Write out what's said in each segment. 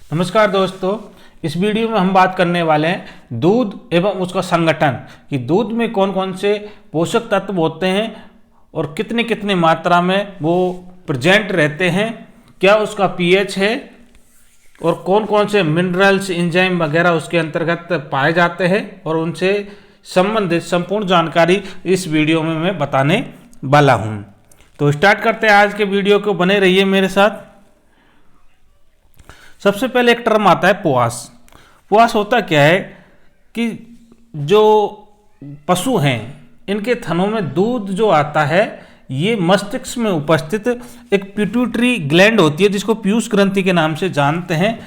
नमस्कार दोस्तों, इस वीडियो में हम बात करने वाले हैं दूध एवं उसका संगठन कि दूध में कौन कौन से पोषक तत्व होते हैं और कितने कितने मात्रा में वो प्रेजेंट रहते हैं, क्या उसका पीएच है और कौन कौन से मिनरल्स एंजाइम वगैरह उसके अंतर्गत पाए जाते हैं और उनसे संबंधित संपूर्ण जानकारी इस वीडियो में मैं बताने वाला हूँ। तो स्टार्ट करते हैं आज के वीडियो को, बने रहिए मेरे साथ। सबसे पहले एक टर्म आता है पुआस। पुआस होता क्या है कि जो पशु हैं इनके थनों में दूध जो आता है ये मस्तिष्क में उपस्थित एक पिट्यूटरी ग्लैंड होती है जिसको पीयूष ग्रंथि के नाम से जानते हैं।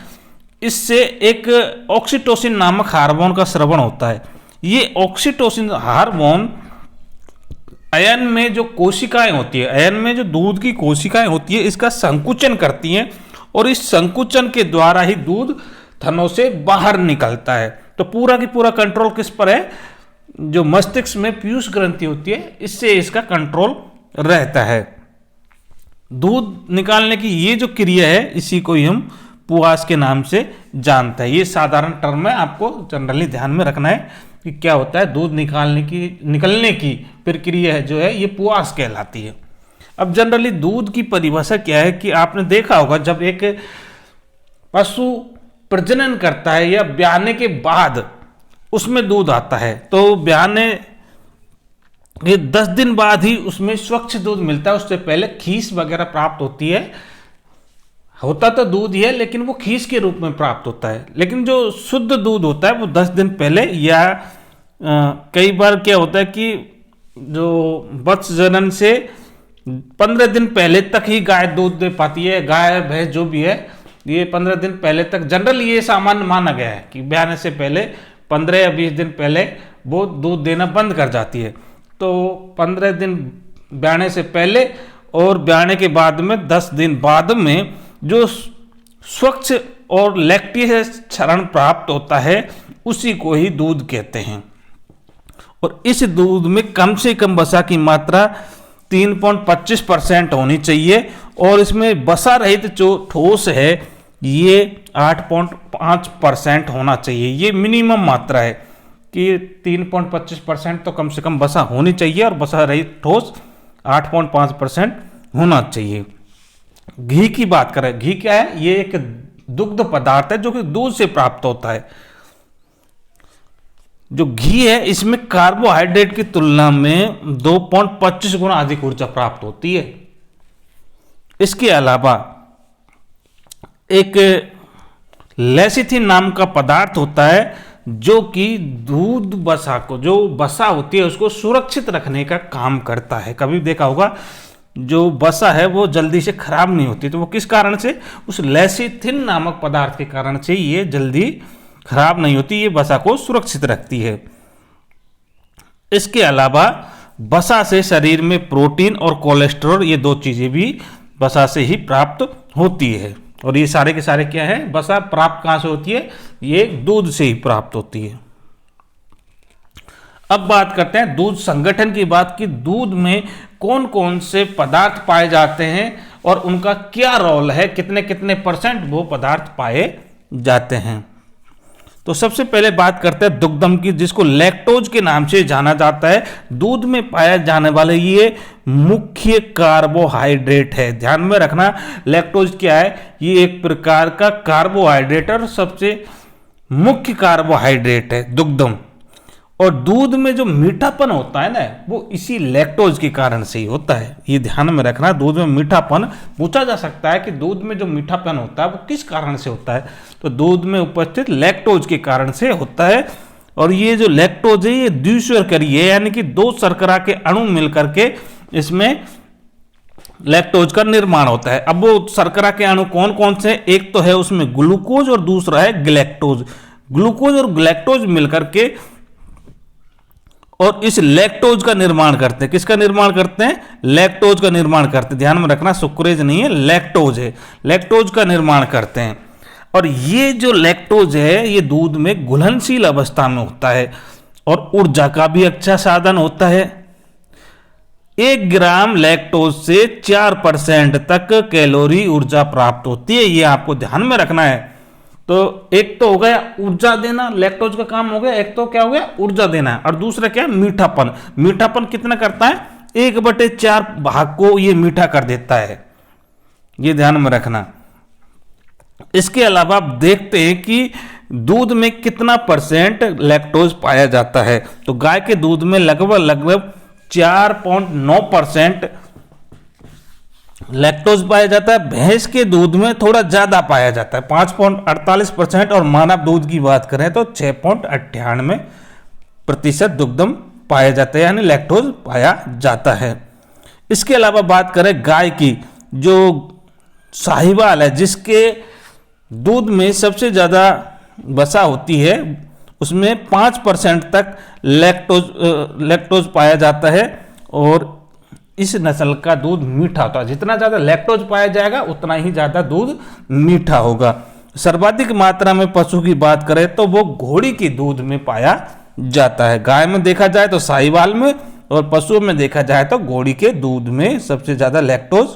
इससे एक ऑक्सीटोसिन नामक हार्मोन का स्रवण होता है। ये ऑक्सीटोसिन हार्मोन अयन में जो कोशिकाएं होती है, अयन में जो दूध की कोशिकाएं होती है, इसका संकुचन करती हैं और इस संकुचन के द्वारा ही दूध थनों से बाहर निकलता है। तो पूरा की पूरा कंट्रोल किस पर है? जो मस्तिष्क में पीयूष ग्रंथि होती है इससे इसका कंट्रोल रहता है। दूध निकालने की ये जो क्रिया है इसी को ही हम पुआस के नाम से जानते हैं। ये साधारण टर्म है, आपको जनरली ध्यान में रखना है कि क्या होता है। दूध निकलने की प्रक्रिया जो है ये पुआस कहलाती है। अब जनरली दूध की परिभाषा क्या है कि आपने देखा होगा जब एक पशु प्रजनन करता है या ब्याने के बाद उसमें दूध आता है तो ब्याने के 10 दिन बाद ही उसमें स्वच्छ दूध मिलता है। उससे पहले खीस वगैरह प्राप्त होती है। होता तो दूध ही है लेकिन वो खीस के रूप में प्राप्त होता है। लेकिन जो शुद्ध दूध होता है वो 10 दिन पहले या कई बार क्या होता है कि जो वत्स जनन से 15 दिन पहले तक ही गाय दूध दे पाती है। गाय भैंस जो भी है ये 15 दिन पहले तक जनरल ये सामान्य माना गया है कि ब्याने से पहले 15 या 20 दिन पहले वो दूध देना बंद कर जाती है। तो 15 दिन ब्याने से पहले और ब्याने के बाद में 10 दिन बाद में जो स्वच्छ और लैक्टियस क्षरण प्राप्त होता है उसी को ही दूध कहते हैं। और इस दूध में कम से कम वसा की मात्रा 3.25% होनी चाहिए और इसमें वसा रहित जो ठोस है ये 8.5% होना चाहिए। ये मिनिमम मात्रा है कि 3.25% तो कम से कम वसा होनी चाहिए और वसा रहित ठोस 8.5% होना चाहिए। घी की बात करें, घी क्या है? ये एक दुग्ध पदार्थ है जो कि दूध से प्राप्त होता है। जो घी है इसमें कार्बोहाइड्रेट की तुलना में 2.25 गुना अधिक ऊर्जा प्राप्त होती है। इसके अलावा एक लेसिथिन नाम का पदार्थ होता है जो कि दूध वसा को, जो वसा होती है उसको सुरक्षित रखने का काम करता है। कभी देखा होगा जो वसा है वो जल्दी से खराब नहीं होती, तो वो किस कारण से? उस लेसिथिन नामक पदार्थ के कारण से ये जल्दी खराब नहीं होती, ये वसा को सुरक्षित रखती है। इसके अलावा वसा से शरीर में प्रोटीन और कोलेस्ट्रॉल, ये दो चीजें भी वसा से ही प्राप्त होती है। और ये सारे के सारे क्या है? वसा प्राप्त कहां से होती है? ये दूध से ही प्राप्त होती है। अब बात करते हैं दूध संगठन की बात की दूध में कौन कौन से पदार्थ पाए जाते हैं और उनका क्या रोल है, कितने कितने % वो पदार्थ पाए जाते हैं। तो सबसे पहले बात करते हैं दुग्धम की, जिसको लैक्टोज के नाम से जाना जाता है। दूध में पाया जाने वाले ये मुख्य कार्बोहाइड्रेट है। ध्यान में रखना, लैक्टोज क्या है? ये एक प्रकार का कार्बोहाइड्रेट और सबसे मुख्य कार्बोहाइड्रेट है दुग्धम। और दूध में जो मीठापन होता है ना वो इसी लैक्टोज के कारण से ही होता है। ये ध्यान में रखना, दूध में मीठापन पूछा जा सकता है कि दूध में जो मीठापन होता है वो किस कारण से होता है, तो दूध में उपस्थित लैक्टोज के कारण से होता है। और ये जो लैक्टोज है ये द्विशर्करीय है, यानी कि 2 शर्करा के अणु मिलकर के इसमें लैक्टोज का निर्माण होता है। अब वो शर्करा के अणु कौन कौन से? एक तो है उसमें ग्लूकोज और दूसरा है ग्लैक्टोज। ग्लूकोज और ग्लैक्टोज मिलकर के और इस लैक्टोज का निर्माण करते हैं। किसका निर्माण करते हैं? लैक्टोज का निर्माण करते हैं। ध्यान में रखना, सुक्रेज नहीं है, लैक्टोज है। लैक्टोज का निर्माण करते हैं और ये जो लैक्टोज है ये दूध में घुलनशील अवस्था में होता है और ऊर्जा का भी अच्छा साधन होता है। 1 ग्राम लैक्टोज से 4% तक कैलोरी ऊर्जा प्राप्त होती है। ये आपको ध्यान में रखना है तो एक तो हो गया ऊर्जा देना, लैक्टोज का काम हो गया, एक तो क्या हो गया ऊर्जा देना, और दूसरा क्या मीठापन। मीठापन कितना करता है, 1/4 भाग को ये मीठा कर देता है, ये ध्यान में रखना। इसके अलावा आप देखते हैं कि दूध में कितना परसेंट लैक्टोज पाया जाता है। तो गाय के दूध में लगभग 4.9% लैक्टोज पाया जाता है। भैंस के दूध में थोड़ा ज्यादा पाया जाता है, 5.48%, और मानव दूध की बात करें तो 6.98% दुग्धम पाया जाता है, यानी लैक्टोज पाया जाता है। इसके अलावा बात करें गाय की, जो साहिवाल है, जिसके दूध में सबसे ज़्यादा वसा होती है, उसमें 5% तक लैक्टोज पाया जाता है, और इस नस्ल का दूध मीठा होता है। जितना ज़्यादा लैक्टोज पाया जाएगा उतना ही ज़्यादा दूध मीठा होगा। सर्वाधिक मात्रा में पशु की बात करें तो वो घोड़ी के दूध में पाया जाता है। गाय में देखा जाए तो साहिवाल में, और पशुओं में देखा जाए तो घोड़ी के दूध में सबसे ज़्यादा लैक्टोज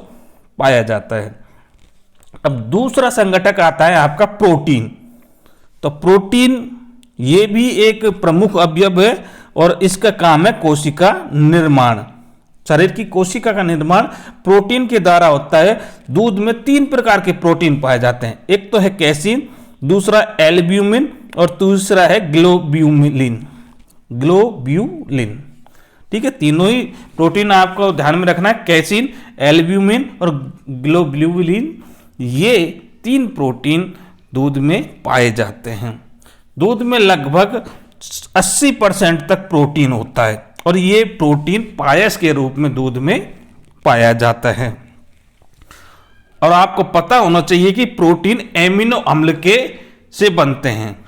पाया जाता है। अब दूसरा संगठक आता है आपका प्रोटीन। तो प्रोटीन ये भी एक प्रमुख अवयव है, और इसका काम है कोशिका निर्माण। शरीर की कोशिका का निर्माण प्रोटीन के द्वारा होता है। दूध में 3 प्रकार के प्रोटीन पाए जाते हैं, एक तो है कैसीन, दूसरा एल्ब्यूमिन, और तीसरा है ग्लोब्यूलिन। ठीक है, तीनों ही प्रोटीन आपको ध्यान में रखना है, कैसीन, एल्ब्यूमिन और ग्लोब्यूलिन, ये 3 प्रोटीन दूध में पाए जाते हैं। दूध में लगभग 80% तक प्रोटीन होता है, और ये प्रोटीन पायस के रूप में दूध में पाया जाता है। और आपको पता होना चाहिए कि प्रोटीन एमिनो अम्ल से बनते हैं।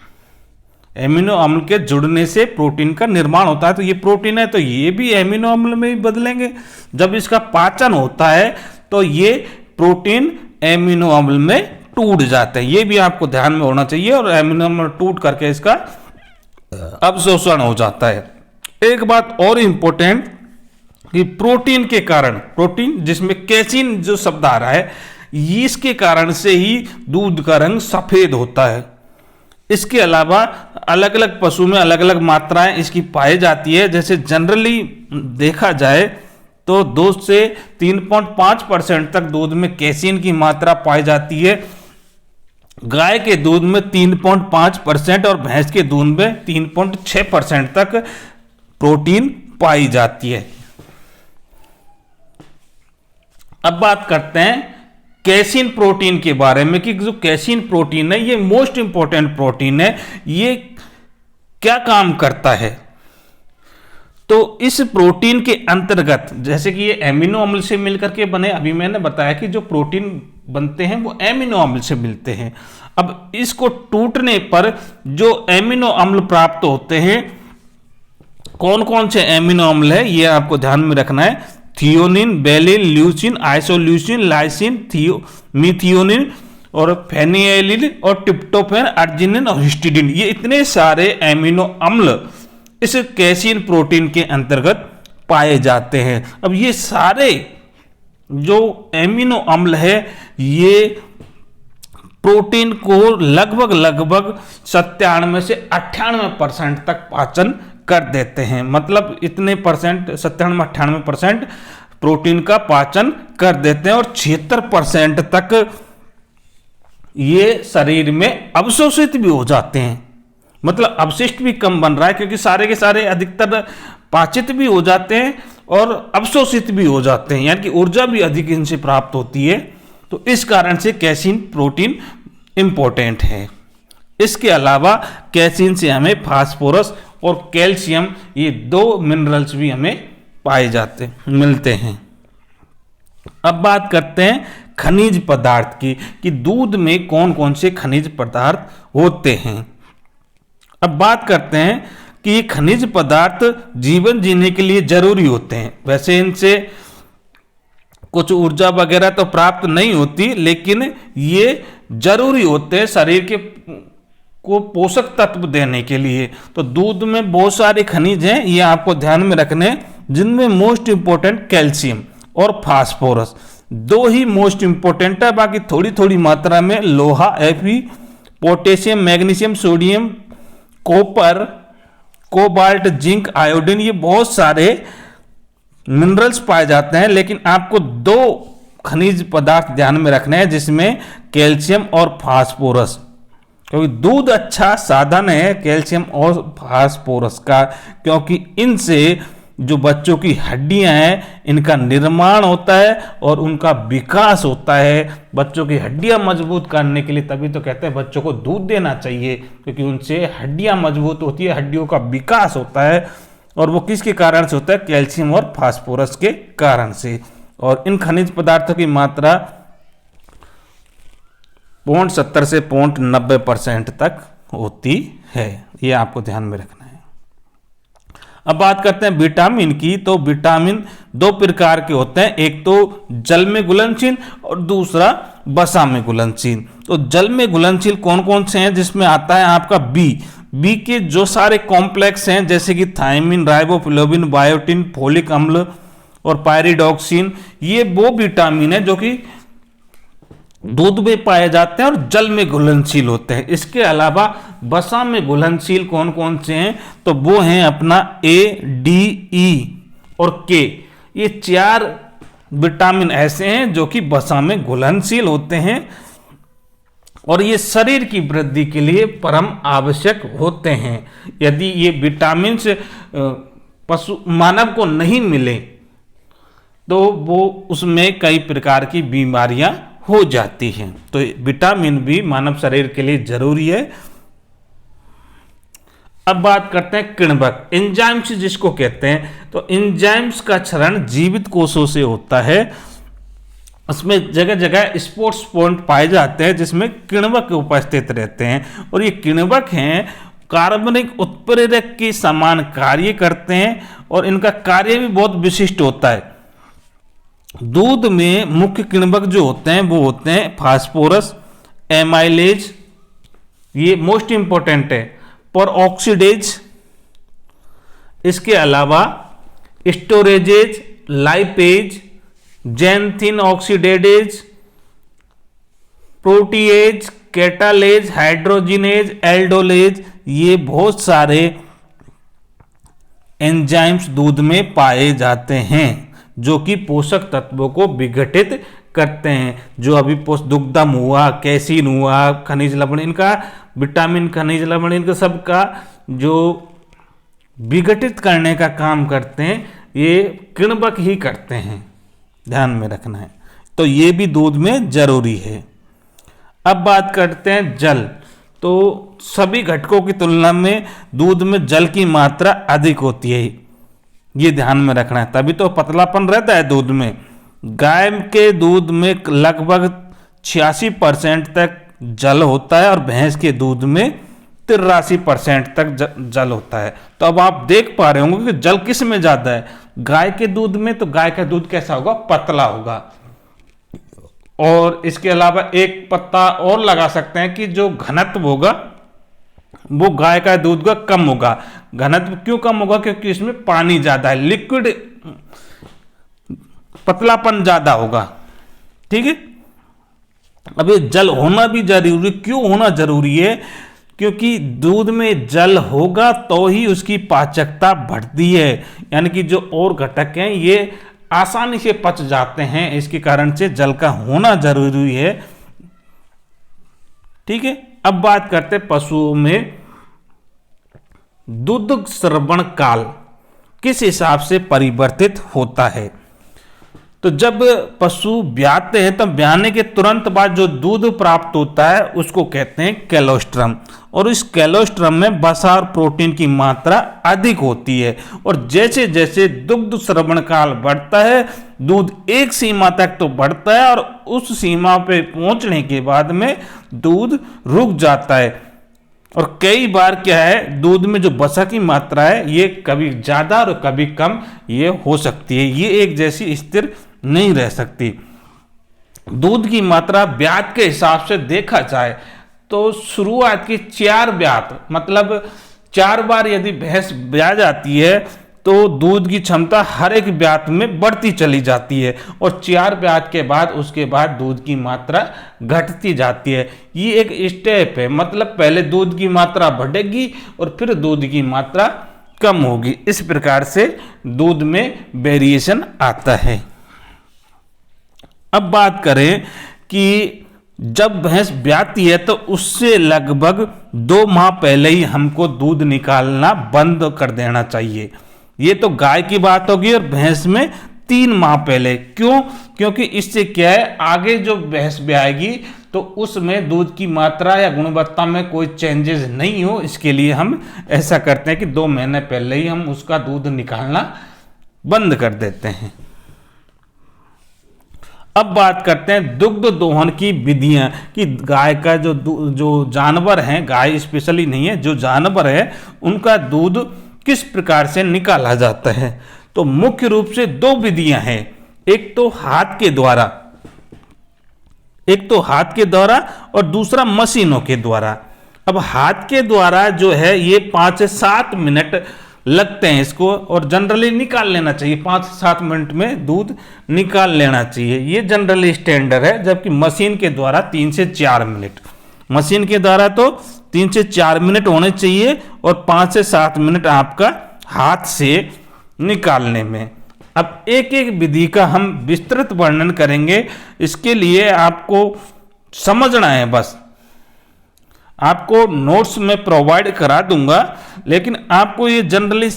एमिनो अम्ल के जुड़ने से प्रोटीन का निर्माण होता है। तो ये प्रोटीन है, तो ये भी एमिनो अम्ल में ही बदलेंगे। जब इसका पाचन होता है तो ये प्रोटीन एमिनो अम्ल में टूट जाते हैं, ये भी आपको ध्यान में होना चाहिए। और एमिनो अम्ल टूट करके इसका अवशोषण हो जाता है। एक बात और इंपॉर्टेंट कि प्रोटीन के कारण, प्रोटीन जिसमें कैसीन जो शब्द आ रहा है, इसके कारण से ही दूध का रंग सफेद होता है। इसके अलावा अलग अलग पशु में अलग अलग मात्राएं इसकी पाई जाती है। जैसे जनरली देखा जाए तो 2 से 3.5% तक दूध में कैसीन की मात्रा पाई जाती है। गाय के दूध में 3.5% और भैंस के दूध में 3.6% तक प्रोटीन पाई जाती है। अब बात करते हैं कैसीन प्रोटीन के बारे में कि जो कैसीन प्रोटीन है ये मोस्ट इंपॉर्टेंट प्रोटीन है। ये क्या काम करता है? तो इस प्रोटीन के अंतर्गत, जैसे कि ये एमिनो अम्ल से मिलकर के बने, अभी मैंने बताया कि जो प्रोटीन बनते हैं वो एमिनो अम्ल से मिलते हैं। अब इसको टूटने पर जो एमिनो अम्ल प्राप्त होते हैं, कौन कौन से एमिनो अम्ल है ये आपको ध्यान में रखना है। Threonine, valine, leucine, isoleucine, lysine, methionine और फेनिएलिन और ट्रिप्टोफैन, अर्जिनिन और हिस्टिडीन, ये इतने सारे एमिनो अम्ल इस कैसीन प्रोटीन के अंतर्गत पाए जाते हैं। अब ये सारे जो एमिनो अम्ल है ये प्रोटीन को लगभग 97 से 98% तक पाचन कर देते हैं। मतलब इतने परसेंट, 97-98% प्रोटीन का पाचन कर देते हैं, और 76% तक ये शरीर में अवशोषित भी हो जाते हैं। मतलब अवशिष्ट भी कम बन रहा है, क्योंकि सारे के सारे अधिकतर पाचित भी हो जाते हैं और अवशोषित भी हो जाते हैं, यानी कि ऊर्जा भी अधिक इनसे प्राप्त होती है। तो इस कारण से कैसीन प्रोटीन इंपॉर्टेंट है। इसके अलावा कैसीन से हमें फास्फोरस और कैल्शियम, ये 2 मिनरल्स भी हमें पाए जाते मिलते हैं। अब बात करते हैं खनिज पदार्थ की कि दूध में कौन कौन से खनिज पदार्थ होते हैं। अब बात करते हैं कि ये खनिज पदार्थ जीवन जीने के लिए जरूरी होते हैं। वैसे इनसे कुछ ऊर्जा वगैरह तो प्राप्त नहीं होती, लेकिन ये जरूरी होते हैं शरीर के को पोषक तत्व देने के लिए। तो दूध में बहुत सारे खनिज हैं, ये आपको ध्यान में रखने, जिनमें मोस्ट इंपॉर्टेंट कैल्शियम और फास्फोरस 2 ही मोस्ट इंपॉर्टेंट है। बाकी थोड़ी थोड़ी मात्रा में लोहा, Fe potassium, magnesium, sodium, copper, cobalt, zinc, iodine, ये बहुत सारे मिनरल्स पाए जाते हैं। लेकिन आपको दो खनिज पदार्थ ध्यान में रखने हैं, जिसमें कैल्शियम और फास्फोरस, क्योंकि दूध अच्छा साधन है कैल्शियम और फास्फोरस का, क्योंकि इनसे जो बच्चों की हड्डियां हैं इनका निर्माण होता है और उनका विकास होता है। बच्चों की हड्डियां मजबूत करने के लिए तभी तो कहते हैं बच्चों को दूध देना चाहिए, क्योंकि उनसे हड्डियां मजबूत होती है, हड्डियों का विकास होता है। और वो किसके कारण से होता है? कैल्शियम और फास्फोरस के कारण से। और इन खनिज पदार्थों की मात्रा 0.70 से 0.90% तक होती है, ये आपको ध्यान में रखना है। अब बात करते हैं विटामिन की। तो विटामिन दो प्रकार के होते हैं, एक तो जल में घुलनशील और दूसरा वसा में घुलनशील। तो जल में घुलनशील कौन कौन से हैं? जिसमें आता है आपका बी के जो सारे कॉम्प्लेक्स हैं, जैसे कि थायमिन, राइबोफ्लेविन, बायोटिन, फोलिक अम्ल और पायरिडॉक्सिन, ये वो विटामिन है जो कि दूध में पाए जाते हैं और जल में घुलनशील होते हैं। इसके अलावा वसा में घुलनशील कौन कौन से हैं? तो वो हैं अपना ए, डी, ई और के। ये 4 विटामिन ऐसे हैं जो कि वसा में घुलनशील होते हैं और ये शरीर की वृद्धि के लिए परम आवश्यक होते हैं। यदि ये विटामिन पशु मानव को नहीं मिले तो वो उसमें कई प्रकार की बीमारियां हो जाती हैं। तो विटामिन बी मानव शरीर के लिए जरूरी है। अब बात करते हैं किण्वक, एंजाइम्स जिसको कहते हैं। तो एंजाइम्स का क्षरण जीवित कोषों से होता है। उसमें जगह जगह स्पोर्ट्स पॉइंट पाए जाते हैं जिसमें किण्वक उपस्थित रहते हैं और ये किण्वक हैं कार्बनिक उत्प्रेरक के समान कार्य करते हैं और इनका कार्य भी बहुत विशिष्ट होता है। दूध में मुख्य किण्वक जो होते हैं वो होते हैं फास्फोरस, एमाइलेज, ये मोस्ट इंपॉर्टेंट है, परऑक्सीडेज, इसके अलावा esterases, lipase, xanthine oxidase, protease, catalase, hydrogenase, aldolase, ये बहुत सारे एंजाइम्स दूध में पाए जाते हैं जो कि पोषक तत्वों को विघटित करते हैं। जो अभी दुग्धम हुआ, कैसीन हुआ, खनिज लवण, इनका विटामिन, खनिज लवण, इनका सबका जो विघटित करने का काम करते हैं ये किण्वक ही करते हैं, ध्यान में रखना है। तो ये भी दूध में जरूरी है। अब बात करते हैं जल। तो सभी घटकों की तुलना में दूध में जल की मात्रा अधिक होती है, ये ध्यान में रखना है, तभी तो पतलापन रहता है दूध में। गाय के दूध में लगभग 86% तक जल होता है और भैंस के दूध में 83% तक जल होता है। तो अब आप देख पा रहे होंगे कि जल किस में ज्यादा है। गाय के दूध में तो गाय का दूध कैसा होगा? पतला होगा। और इसके अलावा एक पत्ता और लगा सकते हैं कि जो घनत्व होगा वो गाय का दूध का कम होगा। घनत्व क्यों कम होगा? क्योंकि इसमें पानी ज्यादा है, लिक्विड पतलापन ज्यादा होगा। ठीक है। अब ये जल होना भी जरूरी, क्यों होना जरूरी है? क्योंकि दूध में जल होगा तो ही उसकी पाचकता बढ़ती है, यानी कि जो और घटक हैं ये आसानी से पच जाते हैं, इसके कारण से जल का होना जरूरी है। ठीक है। अब बात करते हैं पशुओं में दूध स्रवण काल किस हिसाब से परिवर्तित होता है। तो जब पशु ब्याते हैं तब ब्याने के तुरंत बाद जो दूध प्राप्त होता है उसको कहते हैं कैलोस्ट्रम, और इस कैलोस्ट्रम में वसा और प्रोटीन की मात्रा अधिक होती है। और जैसे जैसे दुग्ध स्रवण काल बढ़ता है दूध एक सीमा तक तो बढ़ता है और उस सीमा पे पहुंचने के बाद में दूध रुक जाता है। और कई बार क्या है, दूध में जो वसा की मात्रा है ये कभी ज्यादा और कभी कम ये हो सकती है, ये एक जैसी स्थिर नहीं रह सकती। दूध की मात्रा ब्यात के हिसाब से देखा जाए तो शुरुआत की 4 ब्यात, मतलब 4 बार यदि भैंस ब्या जाती है तो दूध की क्षमता हर एक ब्यात में बढ़ती चली जाती है और 4 ब्यात के बाद उसके बाद दूध की मात्रा घटती जाती है। ये एक स्टेप है, मतलब पहले दूध की मात्रा बढ़ेगी और फिर दूध की मात्रा कम होगी। इस प्रकार से दूध में वेरिएशन आता है। अब बात करें कि जब भैंस ब्याती है तो उससे लगभग 2 माह पहले ही हमको दूध निकालना बंद कर देना चाहिए। ये तो गाय की बात होगी और भैंस में 3 माह पहले। क्यों? क्योंकि इससे क्या है, आगे जो भैंस ब्याएगी तो उसमें दूध की मात्रा या गुणवत्ता में कोई चेंजेस नहीं हो, इसके लिए हम ऐसा करते हैं कि 2 महीने पहले ही हम उसका दूध निकालना बंद कर देते हैं। अब बात करते हैं दुग्ध दोहन की विधियां, कि गाय का जो जानवर हैं, गाय स्पेशली नहीं है, जो जानवर है उनका दूध किस प्रकार से निकाला जाता है। तो मुख्य रूप से 2 विधियां हैं, एक तो हाथ के द्वारा और दूसरा मशीनों के द्वारा। अब हाथ के द्वारा जो है ये 5 से 7 मिनट लगते हैं इसको, और जनरली निकाल लेना चाहिए, 5 से 7 मिनट में दूध निकाल लेना चाहिए, ये जनरली स्टैंडर्ड है। जबकि मशीन के द्वारा 3 से 4 मिनट, मशीन के द्वारा तो 3 से 4 मिनट होने चाहिए और 5 से 7 मिनट आपका हाथ से निकालने में। अब एक एक विधि का हम विस्तृत वर्णन करेंगे, इसके लिए आपको समझना है, बस आपको नोट्स में प्रोवाइड करा दूंगा, लेकिन आपको ये जनरली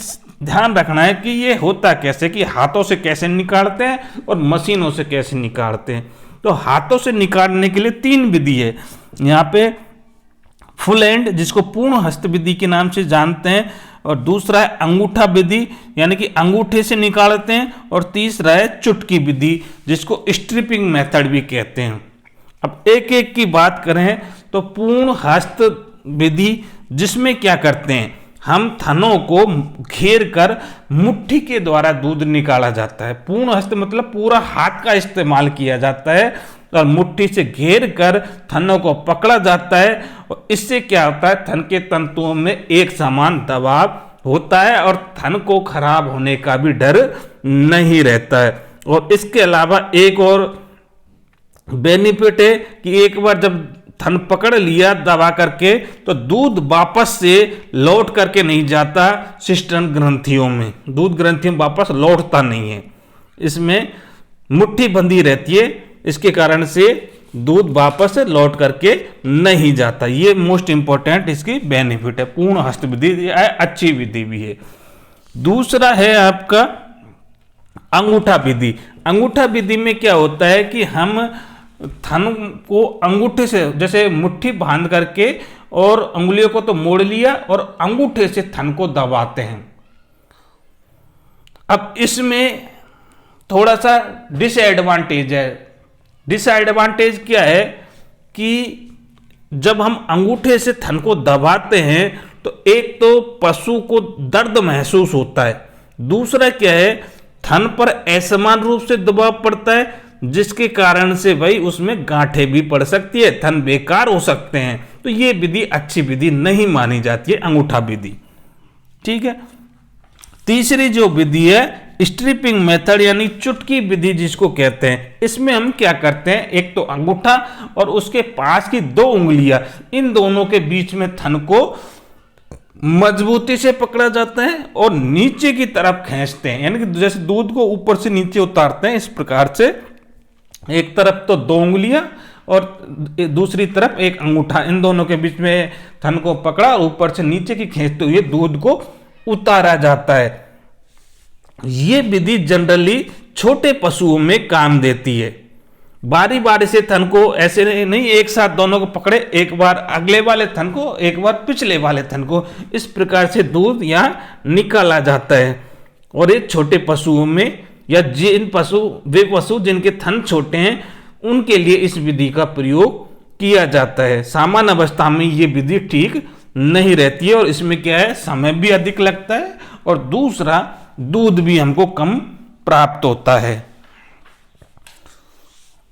ध्यान रखना है कि ये होता कैसे, कि हाथों से कैसे निकालते हैं और मशीनों से कैसे निकालते हैं। तो हाथों से निकालने के लिए 3 विधि है यहाँ पे। फुल हैंड, जिसको पूर्ण हस्त विधि के नाम से जानते हैं, और दूसरा है अंगूठा विधि, यानी कि अंगूठे से निकालते हैं, और तीसरा है चुटकी विधि, जिसको स्ट्रिपिंग मेथड भी कहते हैं। अब एक एक की बात करें तो पूर्ण हस्त विधि, जिसमें क्या करते हैं, हम थनों को घेर कर मुट्ठी के द्वारा दूध निकाला जाता है। पूर्ण हस्त मतलब पूरा हाथ का इस्तेमाल किया जाता है और मुट्ठी से घेर कर थनों को पकड़ा जाता है, और इससे क्या होता है, थन के तंतुओं में एक समान दबाव होता है और थन को खराब होने का भी डर नहीं रहता है। और इसके अलावा एक और बेनिफिट है कि एक बार जब थन पकड़ लिया दबा करके, तो दूध वापस से लौट करके नहीं जाता सिस्टर्न ग्रंथियों में, दूध ग्रंथियों में वापस लौटता नहीं है, इसमें मुट्ठी बंधी रहती है, इसके कारण से दूध वापस लौट करके नहीं जाता। ये मोस्ट इंपॉर्टेंट इसकी बेनिफिट है। पूर्ण हस्त विधि अच्छी विधि भी है। दूसरा है आपका अंगूठा विधि। अंगूठा विधि में क्या होता है कि हम थन को अंगूठे से, जैसे मुट्ठी बांध करके और उंगलियों को तो मोड़ लिया और अंगूठे से थन को दबाते हैं। अब इसमें थोड़ा सा डिसएडवांटेज है। डिसएडवांटेज क्या है कि जब हम अंगूठे से थन को दबाते हैं तो एक तो पशु को दर्द महसूस होता है, दूसरा क्या है, थन पर असमान रूप से दबाव पड़ता है, जिसके कारण से भाई उसमें गांठें भी पड़ सकती है, थन बेकार हो सकते हैं। तो ये विधि अच्छी विधि नहीं मानी जाती है, अंगूठा विधि। ठीक है। तीसरी जो विधि है स्ट्रिपिंग मेथड, यानी चुटकी विधि जिसको कहते हैं, इसमें हम क्या करते हैं, एक तो अंगूठा और उसके पास की 2 उंगलियां, इन दोनों के बीच में थन को मजबूती से पकड़ा जाता है और नीचे की तरफ खींचते हैं, यानी कि जैसे दूध को ऊपर से नीचे उतारते हैं, इस प्रकार से एक तरफ तो 2 उंगलियां और दूसरी तरफ एक अंगूठा, इन दोनों के बीच में थन को पकड़ा और ऊपर से नीचे की खींचते हुए दूध को उतारा जाता है। ये विधि जनरली छोटे पशुओं में काम देती है। बारी बारी से थन को ऐसे नहीं एक साथ दोनों को पकड़े, एक बार अगले वाले थन को, एक बार पिछले वाले थन को, इस प्रकार से दूध यहाँ निकाला जाता है। और ये छोटे पशुओं में या वे पशु जिनके थन छोटे हैं उनके लिए इस विधि का प्रयोग किया जाता है। सामान्य अवस्था में ये विधि ठीक नहीं रहती है और इसमें क्या है, समय भी अधिक लगता है और दूसरा दूध भी हमको कम प्राप्त होता है।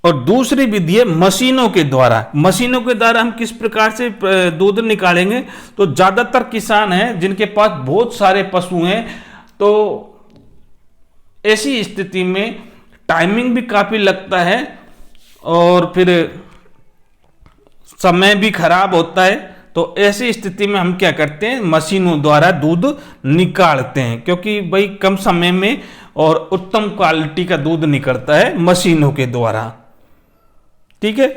और दूसरी विधि है मशीनों के द्वारा। मशीनों के द्वारा हम किस प्रकार से दूध निकालेंगे, तो ज्यादातर किसान हैं जिनके पास बहुत सारे पशु हैं, तो ऐसी स्थिति में टाइमिंग भी काफ़ी लगता है और फिर समय भी खराब होता है। तो ऐसी स्थिति में हम क्या करते हैं, मशीनों द्वारा दूध निकालते हैं, क्योंकि भाई कम समय में और उत्तम क्वालिटी का दूध निकलता है मशीनों के द्वारा। ठीक है,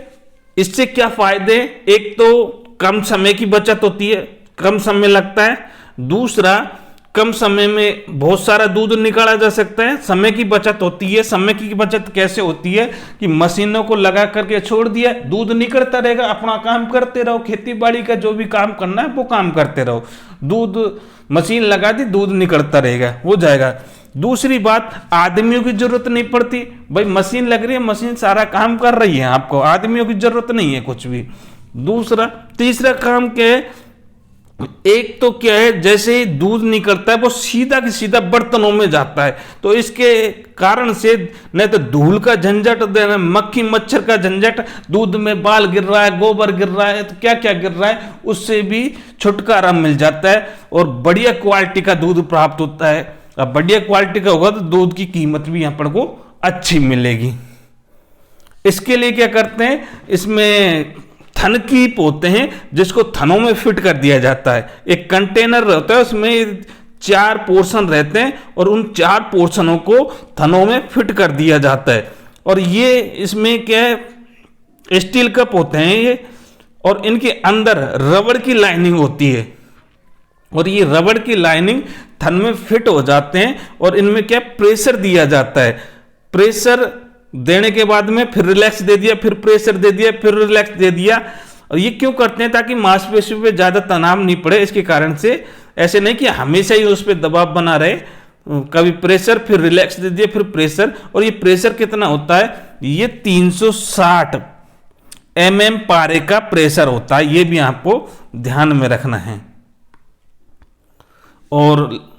इससे क्या फायदे, एक तो कम समय की बचत होती है, कम समय लगता है। दूसरा, कम समय में बहुत सारा दूध निकाला जा सकता है, समय की बचत होती है। समय की बचत कैसे होती है कि मशीनों को लगा करके छोड़ दिया, दूध निकलता रहेगा, अपना काम करते रहो, खेती बाड़ी का जो भी काम करना है वो काम करते रहो, दूध मशीन लगा दी, दूध निकलता रहेगा, हो जाएगा। दूसरी बात, आदमियों की जरूरत नहीं पड़ती, भाई मशीन लग रही है, मशीन सारा काम कर रही है, आपको आदमियों की जरूरत नहीं है कुछ भी। दूसरा, तीसरा काम क्या है, एक तो क्या है, जैसे ही दूध निकलता है वो सीधा की सीधा बर्तनों में जाता है, तो इसके कारण से नहीं तो धूल का झंझट, मक्खी मच्छर का झंझट, दूध में बाल गिर रहा है, गोबर गिर रहा है, तो क्या क्या गिर रहा है, उससे भी छुटकारा मिल जाता है और बढ़िया क्वालिटी का दूध प्राप्त होता है। अब बढ़िया क्वालिटी का होगा तो दूध की कीमत भी यहाँ पर को अच्छी मिलेगी। इसके लिए क्या करते हैं, इसमें थन कीप होते हैं जिसको थनों में फिट कर दिया जाता है। एक कंटेनर रहता है, उसमें 4 पोर्शन रहते हैं और उन 4 पोर्शनों को थनों में फिट कर दिया जाता है। और ये इसमें क्या है, स्टील कप होते हैं ये, और इनके अंदर रबड़ की लाइनिंग होती है और ये रबड़ की लाइनिंग थन में फिट हो जाते हैं और इनमें क्या प्रेशर दिया जाता है। प्रेशर देने के बाद में फिर रिलैक्स दे दिया, फिर प्रेशर दे दिया, फिर रिलैक्स दे दिया। और ये क्यों करते हैं, ताकि मांसपेशियों पे ज़्यादा तनाव नहीं पड़े, इसके कारण से। ऐसे नहीं कि हमेशा ही उस पर दबाव बना रहे, कभी प्रेशर फिर रिलैक्स दे दिया फिर प्रेशर। और ये प्रेशर कितना होता है, ये 360 mm पारे का प्रेशर होता है, ये भी आपको ध्यान में रखना है। और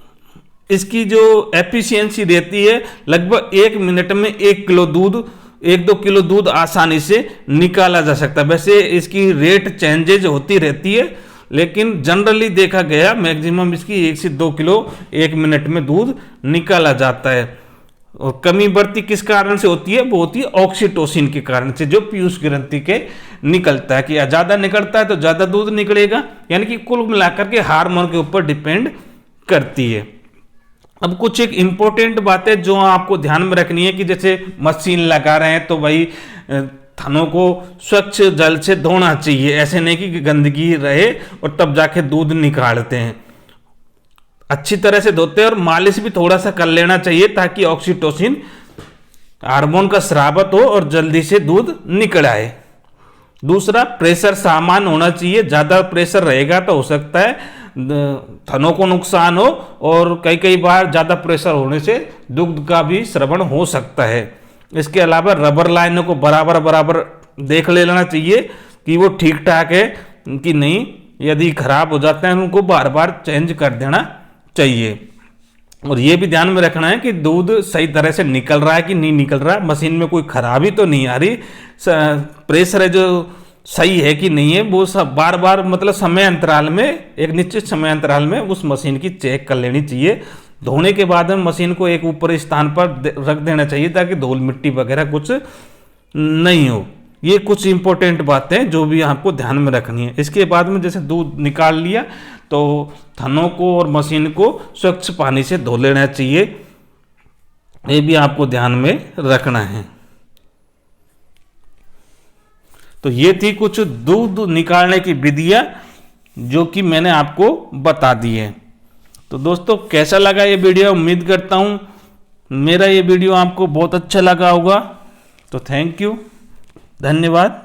इसकी जो एफिशिएंसी रहती है, लगभग 1 मिनट में 1 किलो दूध, 1-2 किलो दूध आसानी से निकाला जा सकता है। वैसे इसकी रेट चेंजेज होती रहती है, लेकिन जनरली देखा गया मैक्सिमम इसकी 1 से 2 किलो 1 मिनट में दूध निकाला जाता है। और कमी बढ़ती किस कारण से होती है, वो होती है ऑक्सीटोसिन के कारण से, जो पीयूष ग्रंथि के निकलता है कि ज़्यादा निकलता है तो ज़्यादा दूध निकलेगा, यानी कि कुल मिलाकर के हार्मोन के ऊपर डिपेंड करती है। अब कुछ एक इम्पोर्टेंट बातें जो आपको ध्यान में रखनी है कि जैसे मशीन लगा रहे हैं तो भाई थनों को स्वच्छ जल से धोना चाहिए, ऐसे नहीं कि गंदगी रहे और तब जाके दूध निकालते हैं। अच्छी तरह से धोते हैं और मालिश भी थोड़ा सा कर लेना चाहिए ताकि ऑक्सीटोसिन हार्मोन का स्रावत हो और जल्दी से दूध निकल आए। दूसरा, प्रेशर सामान्य होना चाहिए, ज़्यादा प्रेशर रहेगा तो हो सकता है थनों को नुकसान हो और कई बार ज़्यादा प्रेशर होने से दुग्ध का भी स्रवण हो सकता है। इसके अलावा रबर लाइनों को बराबर देख लेना चाहिए कि वो ठीक ठाक है कि नहीं, यदि खराब हो जाते हैं उनको बार बार चेंज कर देना चाहिए। और ये भी ध्यान में रखना है कि दूध सही तरह से निकल रहा है कि नहीं निकल रहा है, मशीन में कोई खराबी तो नहीं आ रही, प्रेशर है जो सही है कि नहीं है, वो सब बार बार मतलब समय अंतराल में, एक निश्चित समय अंतराल में उस मशीन की चेक कर लेनी चाहिए। धोने के बाद में मशीन को एक ऊपर स्थान पर रख देना चाहिए ताकि धूल मिट्टी वगैरह कुछ नहीं हो। ये कुछ इंपॉर्टेंट बातें जो भी आपको ध्यान में रखनी है। इसके बाद में जैसे दूध निकाल लिया तो थनों को और मशीन को स्वच्छ पानी से धो लेना चाहिए, ये भी आपको ध्यान में रखना है। तो ये थी कुछ दूध निकालने की विधियां जो कि मैंने आपको बता दी है। तो दोस्तों कैसा लगा ये वीडियो, उम्मीद करता हूँ मेरा ये वीडियो आपको बहुत अच्छा लगा होगा। तो थैंक यू, धन्यवाद।